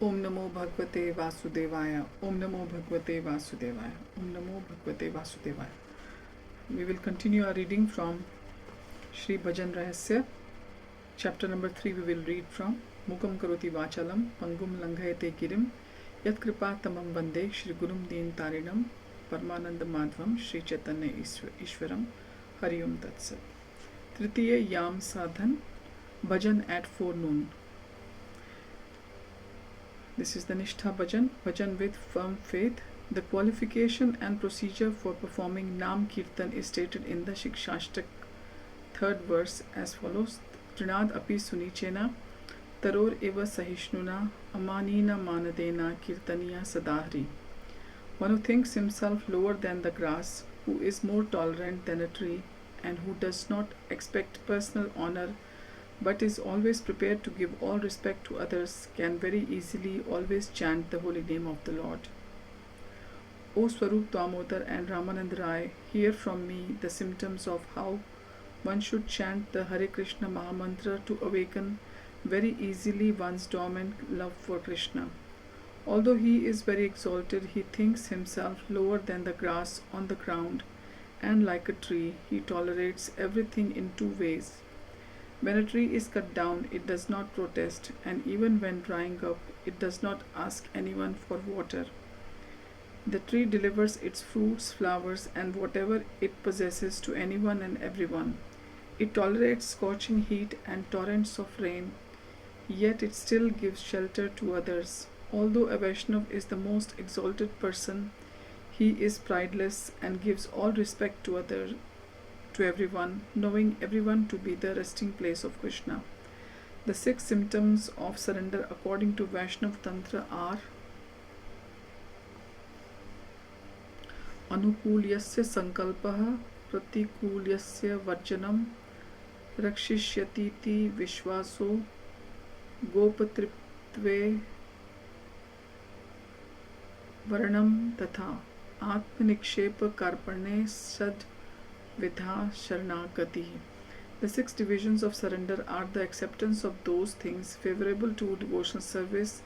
Om Namo Bhagavate Vasudevaya. Om Namo Bhagavate Vasudevaya. Om Namo Bhagavate Vasudevaya. We will continue our reading from Shri Bhajan Rahasya. Chapter number 3 we will read from Mukam Karoti Vachalam Pangum Langhayate Girim Yat Kripa Tamam Vande Shri Gurum Deen Tarinam Parmananda Madhvam Shri Chaitanya Ishwaram Hari Om Tat Sat. Tritiya Yam Sadhan Bhajan at forenoon. This is the Nishtha Bhajan, Bhajan with firm faith. The qualification and procedure for performing Nam Kirtan is stated in the Shikshashtak, 3rd verse as follows. Trinad api sunichena, taror eva sahishnuna, amanina manadena kirtaniya sadahri. One who thinks himself lower than the grass, who is more tolerant than a tree, and who does not expect personal honor but is always prepared to give all respect to others, can very easily always chant the holy name of the Lord. O Swarup Damodar and Ramanand Rai, hear from me the symptoms of how one should chant the Hare Krishna Mahamantra to awaken very easily one's dormant love for Krishna. Although he is very exalted, he thinks himself lower than the grass on the ground, and like a tree, he tolerates everything in two ways. When a tree is cut down, it does not protest, and even when drying up, it does not ask anyone for water. The tree delivers its fruits, flowers, and whatever it possesses to anyone and everyone. It tolerates scorching heat and torrents of rain, yet it still gives shelter to others. Although a Vaishnav is the most exalted person, he is prideless and gives all respect to others, to everyone, knowing everyone to be the resting place of Krishna. The 6 symptoms of surrender according to Vaishnav Tantra are Anukulyasya Sankalpaha Pratikulyasya Varjanam Rakshishyatiti Vishwaso Gopatriptve Varnam Tatha Atmanikshepa Karpane Sad Vidha Sharanagati. The 6 divisions of surrender are the acceptance of those things favorable to devotional service,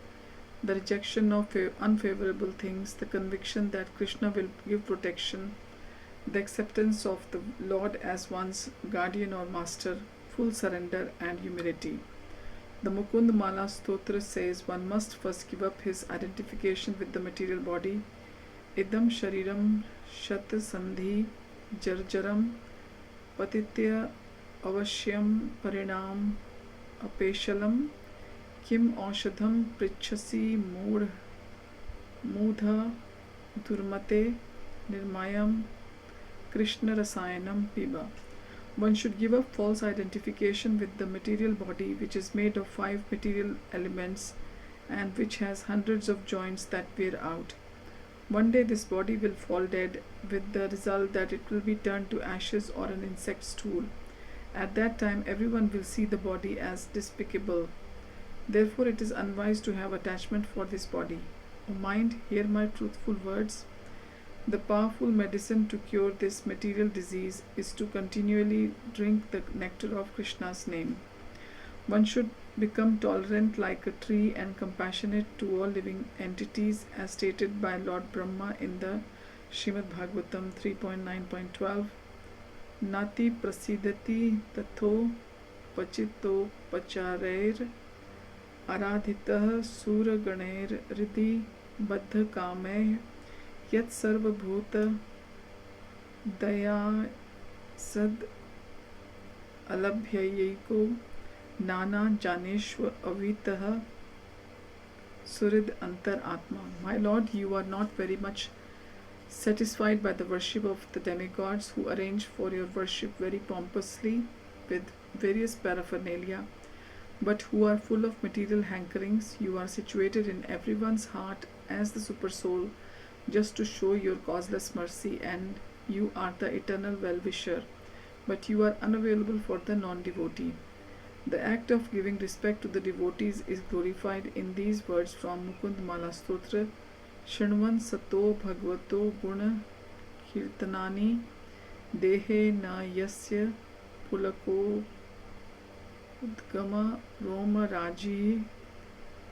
the rejection of unfavorable things, the conviction that Krishna will give protection, the acceptance of the Lord as one's guardian or master, full surrender and humility. The Mukund Mala Stotra says one must first give up his identification with the material body. Idam Shariram Shat Sandhi Jarjaram Patitya Avashyam Parinam Apeshalam Kim Aushadham Prichasi Mudha Durmate Nirmayam Krishna Rasayanam Piba. One should give up false identification with the material body, which is made of 5 material elements and which has hundreds of joints that wear out. One day this body will fall dead, with the result that it will be turned to ashes or an insect stool. At that time everyone will see the body as despicable. Therefore it is unwise to have attachment for this body. O mind, hear my truthful words. The powerful medicine to cure this material disease is to continually drink the nectar of Krishna's name. One should become tolerant like a tree and compassionate to all living entities as stated by Lord Brahma in the Srimad Bhagavatam 3.9.12. Nati prasidati tatho pachito pacharair aradhitah suraganer riddhi baddha kameh yat sarvabhuta daya sad alabhyayiko Nana Janeshwa Avitah Surid Antar Atma. My Lord, you are not very much satisfied by the worship of the demigods who arrange for your worship very pompously with various paraphernalia, but who are full of material hankerings. You are situated in everyone's heart as the super soul, just to show your causeless mercy, and you are the eternal well-wisher, but you are unavailable for the non-devotee. The act of giving respect to the devotees is glorified in these words from Mukund Mala Stotra. Shanvan Sato Bhagavato Guna Kirtanani Dehe Na Yasya Pulako Udgama Roma Raji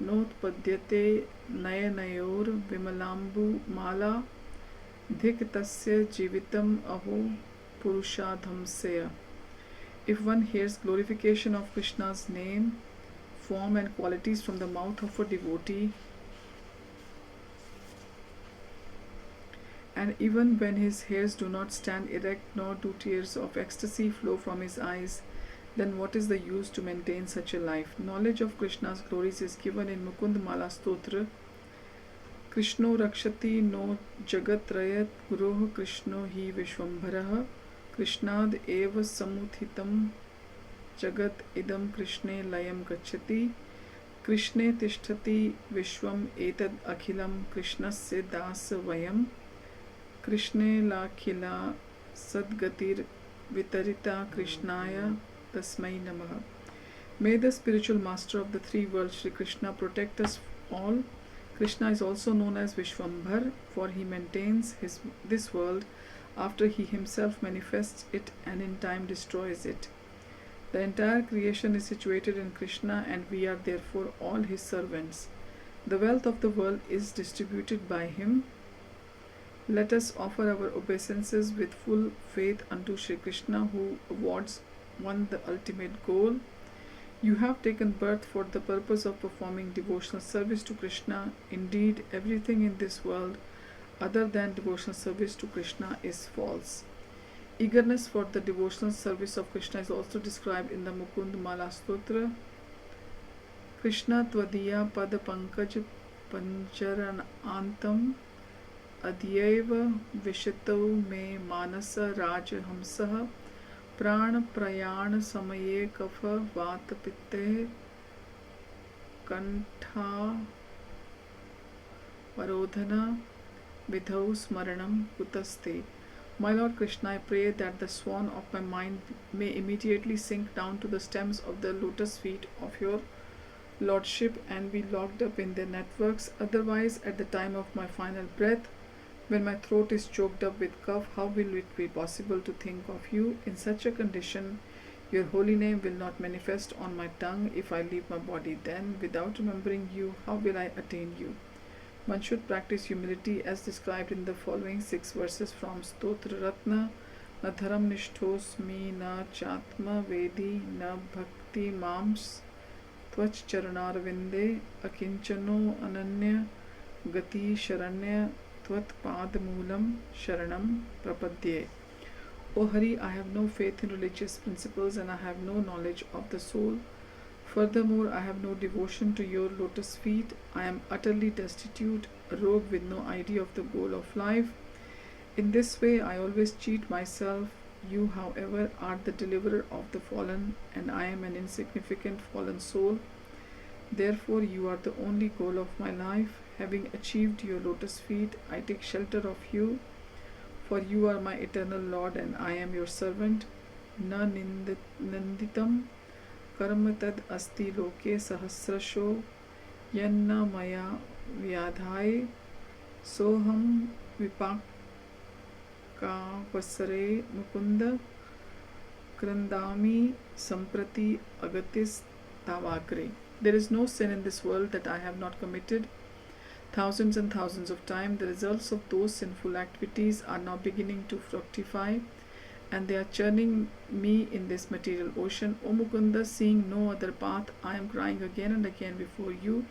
नोत्पद्यते नयनयोर्विमलाम्बुमाला धिक् tasya जीवितम् अहो पुरुषाधमस्य. If one hears glorification of Krishna's name, form and qualities from the mouth of a devotee, and even when his hairs do not stand erect nor do tears of ecstasy flow from his eyes, then what is the use to maintain such a life? Knowledge of Krishna's glories is given in Mukund Mala Stotra. Krishno rakshati no jagatrayat guroh Krishno hi vishwambharah Krishnad eva samuthitam jagat idam Krishne layam gacchati Krishne tishtati vishwam etad akhilam Krishnasya dasa vayam Krishne lakhila sadgatir vitarita Krishnaya tasmai namaha. May the spiritual master of the three worlds, Shri Krishna, protect us all. Krishna is also known as Vishwambhar, for he maintains this world after he himself manifests it and in time destroys it. The entire creation is situated in Krishna and we are therefore all his servants. The wealth of the world is distributed by him. Let us offer our obeisances with full faith unto Shri Krishna, who awards one the ultimate goal. You have taken birth for the purpose of performing devotional service to Krishna. Indeed, everything in this world other than devotional service to Krishna is false. Eagerness for the devotional service of Krishna is also described in the Mukund Mala Stotra. Krishna tvadiya pad pankaj pancharanantam adyeva vishito me manasa rajhamsah प्राण प्रयाण समये कफ वात पित्ते कंठा वरोधना विधौ स्मरणम कुतस्ते. My Lord Krishna, I pray that the swan of my mind may immediately sink down to the stems of the lotus feet of your Lordship and be locked up in their networks. Otherwise, at the time of my final breath, when my throat is choked up with cough, how will it be possible to think of you? In such a condition, your holy name will not manifest on my tongue if I leave my body. Then, without remembering you, how will I attain you? One should practice humility as described in the following 6 verses from Stotra Ratna. Na dharam nishtosmi na chatma vedi na bhakti mams tvach charanarvinde akinchano ananya gati sharanya Tvat Padmoolam Sharanam Prapadye. O Hari, I have no faith in religious principles and I have no knowledge of the soul. Furthermore, I have no devotion to your lotus feet. I am utterly destitute, a rogue with no idea of the goal of life. In this way, I always cheat myself. You, however, are the deliverer of the fallen, and I am an insignificant fallen soul. Therefore, you are the only goal of my life. Having achieved your lotus feet, I take shelter of you, for you are my eternal Lord and I am your servant. Na nanditam karma tad asti loke sahasrasho yanna maya vyadhai soham vipaka vasare mukunda krandami samprati agatis tavagre. There is no sin in this world that I have not committed. Thousands and thousands of times, the results of those sinful activities are now beginning to fructify, and they are churning me in this material ocean. O Mukunda, seeing no other path, I am crying again and again before you.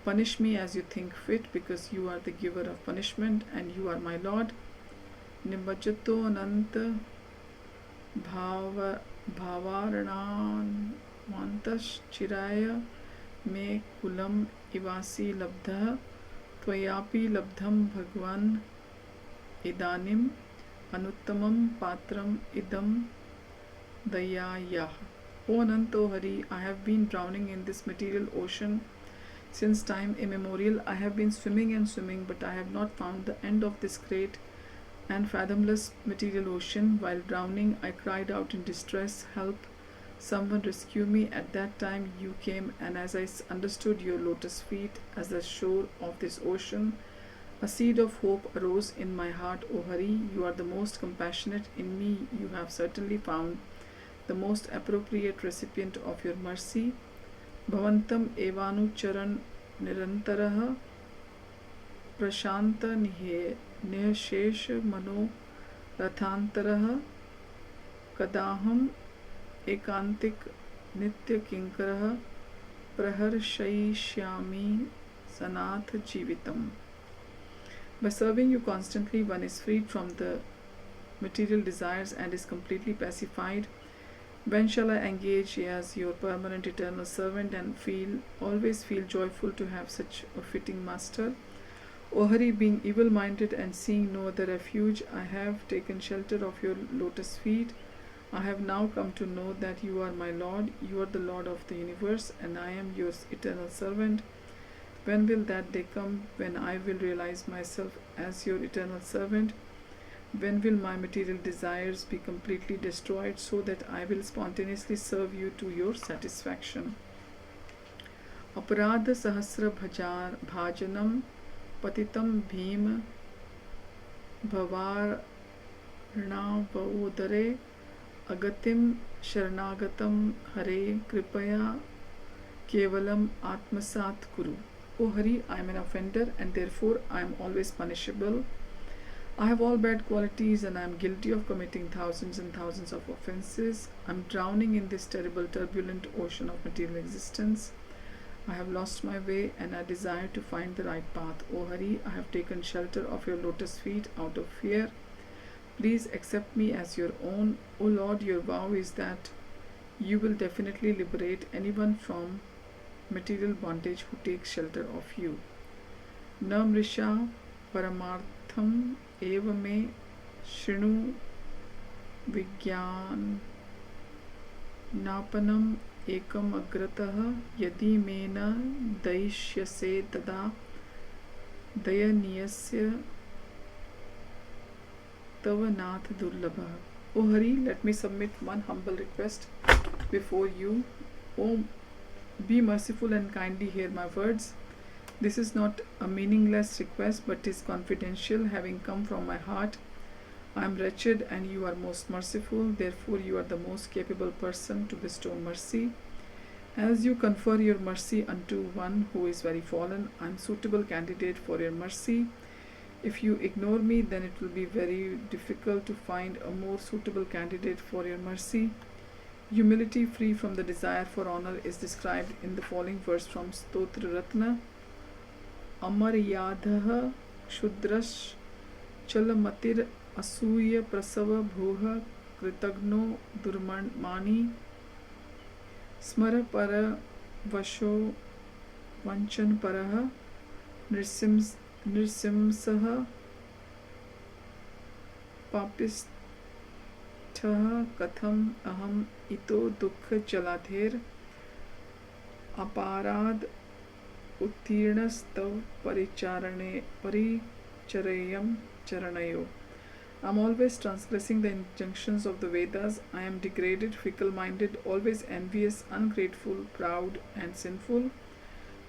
Punish me as you think fit, because you are the giver of punishment, and you are my Lord. Nimbajyato ananta bhavaranam mantash chiraya me kulam ivasi labdha Tvayapi labdham bhagwan idanim anuttamam patram idam dayayah. O Ananto Hari, I have been drowning in this material ocean since time immemorial. I have been swimming and swimming, but I have not found the end of this great and fathomless material ocean. While drowning, I cried out in distress, help, someone rescue me. At that time you came, and as I understood your lotus feet as the shore of this ocean, a seed of hope arose in my heart. O Hari, you are the most compassionate. In me you have certainly found the most appropriate recipient of your mercy. Bhavantam evanucharan निरन्तरः प्रशान्त निःशेष मनो रथान्तरः कदाहम् एकान्तिक नित्य किंकरः प्रहर्षयिष्यामि सनाथ जीवितम्. By serving you constantly, one is freed from the material desires and is completely pacified. When shall I engage as your permanent eternal servant and always feel joyful to have such a fitting master? O Hari, being evil-minded and seeing no other refuge, I have taken shelter of your lotus feet. I have now come to know that you are my Lord, you are the Lord of the universe, and I am your eternal servant. When will that day come when I will realize myself as your eternal servant? When will my material desires be completely destroyed so that I will spontaneously serve you to your satisfaction? Aparadha sahasra bhajanam patitam bhim bhavarnavodare agatim sharanagatam hare kripaya kevalam atmasat kuru. O Hari, I am an offender and therefore I am always punishable. I have all bad qualities and I am guilty of committing thousands and thousands of offenses. I am drowning in this terrible turbulent ocean of material existence. I have lost my way and I desire to find the right path. O Hari, I have taken shelter of your lotus feet out of fear. Please accept me as your own. O Lord, your vow is that you will definitely liberate anyone from material bondage who takes shelter of you. Namrisha paramartham eva me shrinu vigyan napanam ekam agratah yadi mena daishyase tada dayaniyasya tava nath durlabha. O Hari, let me submit one humble request before you. O be merciful and kindly hear my words. This is not a meaningless request but is confidential, having come from my heart. I am wretched and you are most merciful, therefore you are the most capable person to bestow mercy. As you confer your mercy unto one who is very fallen, I am suitable candidate for your mercy. If you ignore me, then it will be very difficult to find a more suitable candidate for your mercy. Humility free from the desire for honor is described in the following verse from Stotra Ratna. Amaryadha Kshudrash Chalamatir Asuya Prasava Bhuha Kritagno Durmani Smara Para Vasho Vanchan Paraha Nirsimsaha Papistha Katham Aham Ito Dukha Jaladher Aparad Uttirnastav Paricharayam Charanayo. I am always transgressing the injunctions of the Vedas. I am degraded, fickle-minded, always envious, ungrateful, proud, and sinful.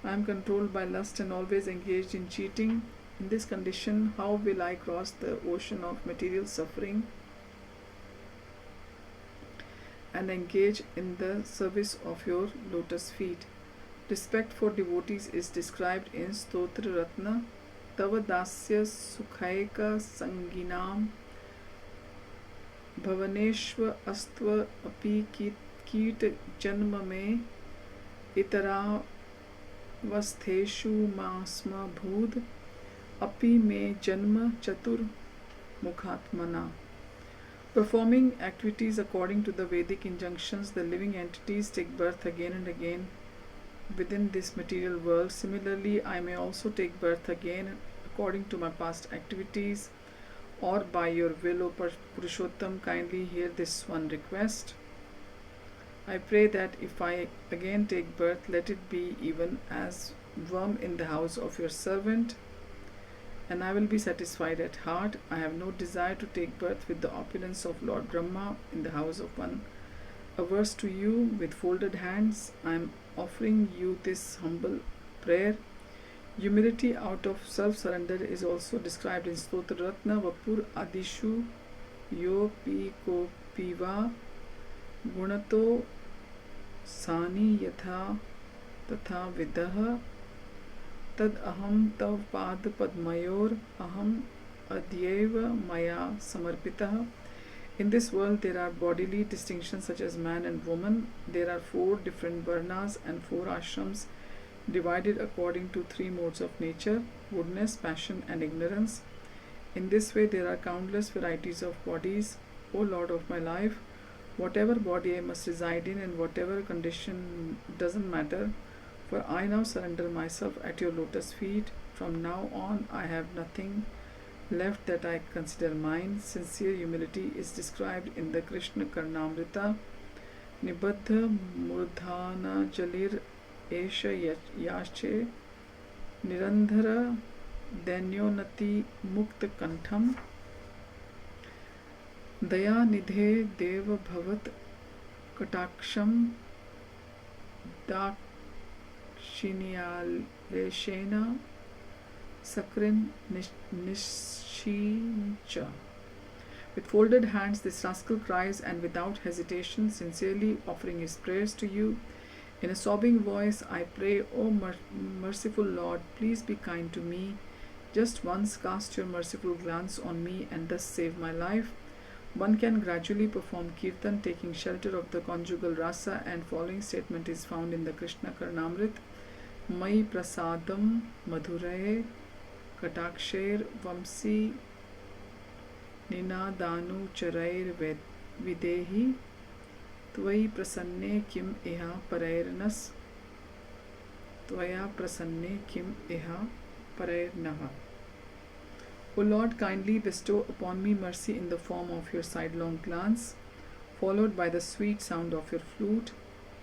I am controlled by lust and always engaged in cheating. In this condition, how will I cross the ocean of material suffering and engage in the service of your lotus feet? Respect for devotees is described in Stotra Ratna. Tava dasya sukhaika sanginam bhavaneshva astva api kit janma me itara vastheshu masma bhud api me janma chatur mukhatmana. Performing activities according to the Vedic injunctions, the living entities take birth again and again within this material world. Similarly, I may also take birth again according to my past activities or by your will, O Purushottam. Kindly hear this one request. I pray that if I again take birth, let it be even as worm in the house of your servant, and I will be satisfied at heart. I have no desire to take birth with the opulence of Lord Brahma in the house of one averse to you. With folded hands, I am offering you this humble prayer. Humility out of self-surrender is also described in Stotra Ratna. Vapur Adishu Yo Pi Ko Piva Gunato Sani Yatha Tatha Vidaha tad aham tav pad padmayor aham adyeva maya samarpitah. In this world, there are bodily distinctions such as man and woman. There are 4 different varnas and 4 ashrams divided according to 3 modes of nature: goodness, passion, and ignorance. In this way, there are countless varieties of bodies. O Lord of my life, whatever body I must reside in and whatever condition doesn't matter, for I now surrender myself at your lotus feet. From now on, I have nothing left that I consider mine. Sincere humility is described in the Krishna Karnamrita. Nibaddha Murdhana Jalir Esha Yache Nirandhara Danyonati Mukta Kantham Daya Nidhe Deva Bhavat Kataksham Dakshinyaleshena Sakrin Nishincha. With folded hands, this rascal cries, and without hesitation, sincerely offering his prayers to you. In a sobbing voice, I pray, O merciful Lord, please be kind to me. Just once cast your merciful glance on me and thus save my life. One can gradually perform kirtan taking shelter of the conjugal rasa, and following statement is found in the Krishna Karnamrit. Mai prasadam madhuraye kataksher vamsi ninadanu charair videhi tvai prasanne kim iha parairnas tvaya prasanne kim iha parairnaha. O Lord, kindly bestow upon me mercy in the form of your sidelong glance, followed by the sweet sound of your flute.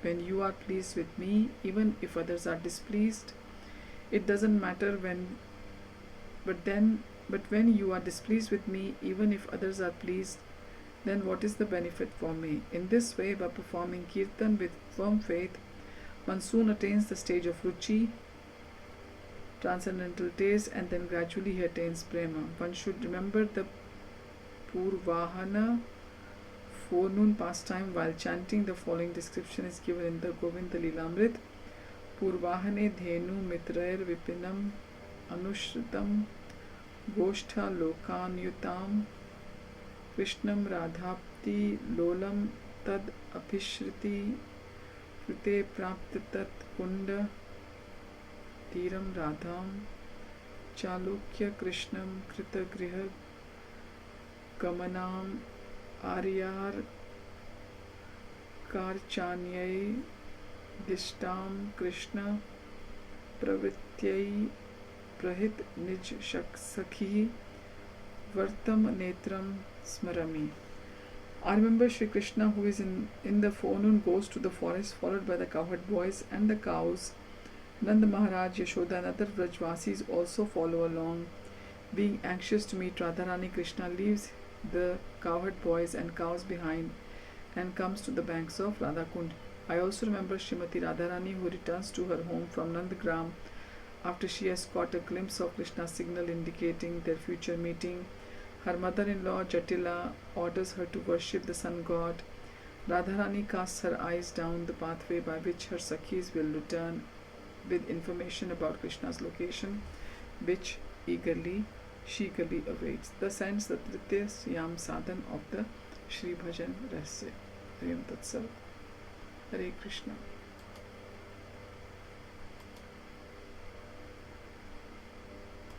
When you are pleased with me, even if others are displeased, it doesn't matter but when you are displeased with me, even if others are pleased, then what is the benefit for me? In this way, by performing kirtan with firm faith, one soon attains the stage of ruchi, transcendental taste, and then gradually he attains prema. One should remember the Purvahana forenoon pastime while chanting. The following description is given in the Govinda Lilamrit. Purvahane dhenu mitrair vipinam anushritam goshtha lokanyutam krishnam radhapti lolam tad abhishriti krite praptatat kunda Tiram Radham Chalukya Krishnam Krita Griha Gamanam Aryar Karchanyai Dishtam Krishna Pravityai Prahit Nij Sakhi Vartam Netram Smarami. I remember Shri Krishna, who is in the forenoon goes to the forest followed by the cowherd boys and the cows. Nanda Maharaj, Yashoda and other Vrajvasis also follow along. Being anxious to meet Radharani, Krishna leaves the cowherd boys and cows behind and comes to the banks of Radhakund. I also remember Srimati Radharani, who returns to her home from Nandagram after she has caught a glimpse of Krishna's signal indicating their future meeting. Her mother-in-law Jatila orders her to worship the sun god. Radharani casts her eyes down the pathway by which her Sakhis will return with information about Krishna's location, which she eagerly awaits. Thus ends the Tritya Yam Sadhan of the Shri Bhajan Rahasya. Hare Tatsav. Hare Krishna.